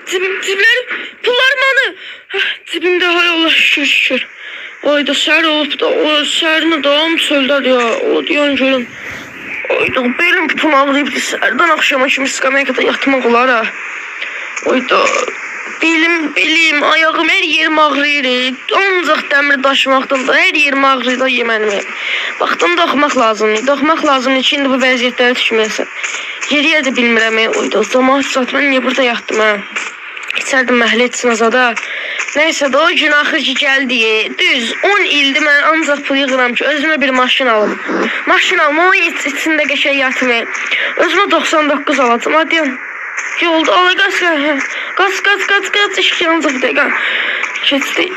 Ciblərim, pullarım anı. Cibimdə, hay Allah, şükür. Ayda səhər olub da, o səhərini davam çöldədir ya. O deyən görün. Ayda belim bütün ağrıyıbdır. Səhərdən axşama kimi skameykada yatmaq olar ha. Ayda belim, ayağım, hər yerim ağrıyır. Ancaq dəmir daşımaqdan da hər yerim ağrıyır da yemənim. Vaxtını daxmaq lazımdır. Daxmaq lazımdır ki, indi bu vəziyyətləri düşməyəsən. Yeriyə də bilmirəm. Oyda zaman saat mən niyə burada yatdım ha? İçərdim məhlə etsin azada. Neyse de o gün axır ki gəldi. Düz 10 ildir mən ancaq pul yığıram ki özümə bir maşın alım. Maşın alım, o içində qəşəng yatmayayım. Özümə 99 alacağım. Hadi yolda ala qaz, işki ancaq bir dəqiqə. Keçdi.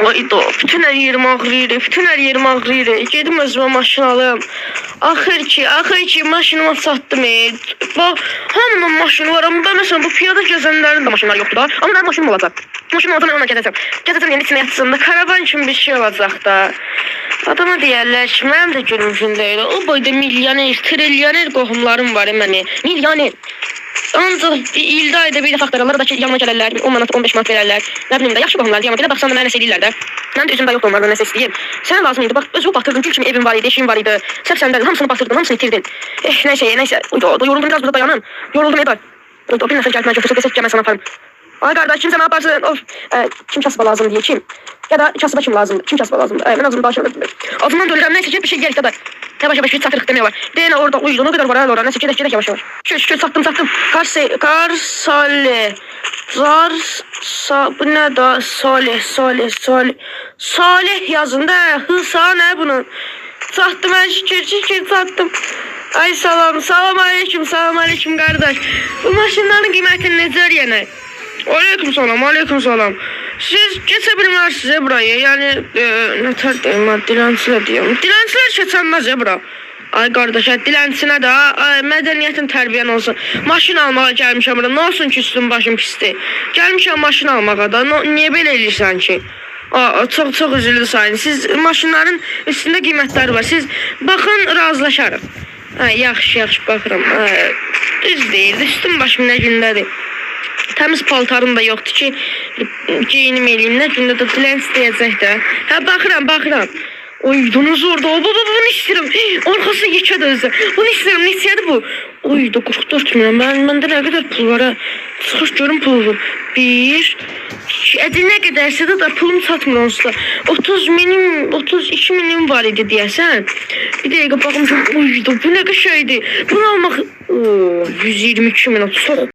Ayda, bütün hər yerim ağrıyır. Gedim özümə maşın alım. Axır ki maşınıma satdım. Bax, hamının maşını var, amma ben məsələn bu piyada gəzənlərin də maşınları yoxdur da. Amma mənim maşınım olacaq. Maşınım olacaq, mən onunla gəzəcəm. Gəzəcəm, yəni içində yatsın da, karavan kimi bir şey olacaq da. Adama deyərlər ki, mənim də görmüşüm deyil. O boyda milyoner, trilyoner qohumlarım var mənim. Milyoner. Ancaq ildə ayda bir dəfə axtarırlar da ki, yanıma gələrlər, 10 manat, 15 manat verərlər. Nə bilim də, yaxşı qohumlar deyəm, belə baxsan da mənə nəsə eləyirlər də. Mən də üzümdə yoxdur onlardan nəsə istəyim. Sənə lazım idi, bax, özümü batırdın, gül kimi evim var idi, eşim var idi. Səhv səndən, hamısını batırdın, hamısını itirdin. Neyse, yoruldum, biraz burada dayanım. Yoruldum, Edar. Bir nəfər gəlib mən götürsək, ki, mən sana aparım. Ay qardaş, kimsə nə yaparsın? Of, kim kasıba lazım diye, kim? Ya da kasıba kim lazımdır? Kim kasıba lazımdır? Mən ağzımı daha şöyle bilmiyorum. Ağzımdan dönürəm, neyse ki, bir şey gəlik da da. Yavaş hiç satırıq demək var. Deyən orada uyudu, ne kadar var hala orada. Neyse gedək yavaş. Şükür, sattım. Karsale. Bu ne da? Salih yazında. Hısa ne bunun? Sattım ben şükür sattım. Ay salam aleyküm kardeş. Bu maşınların qiymətini necə yəni? Aleyküm salam. Siz geçə bilmərsiniz burayı. Yəni nətər deyim, dilənçilər deyim. Dilənçilər keçənməz bura. Ay qardaş, dilənçinə də mədəniyyətin tərbiyyən olsun. Maşın almağa gəlmişəm bura. Nə olsun ki, üstüm başım pisdir. Gəlmişəm maşın almağa da. Niyə belə eləyirsən ki? Çox üzüldü sayın. Siz maşınların üstündə qiymətləri var. Siz baxın, razılaşarıq. Yaxşı baxıram. Düz deyir, üstüm başım nə gündədir. Təmiz paltarım da yoxdur ki, geyinim eləyim, nə gündə də dilənç deyəcək də. Baxıram. Oydunuz orada, bunu istəyirəm. Orxası yekə də özü. Bunu istəyirəm, neçədir bu? Oyda 44 milyon, məndə nə qədər pul var ha? Çıxış görüm pulu. 1, nə qədərsə də pulum çatmır onsuz da. 32 milyon var idi deyəsən. Bir dəqiqə baxım, oyda, bu nə qəşəydir. Bunu almaq 122 milyon, çox.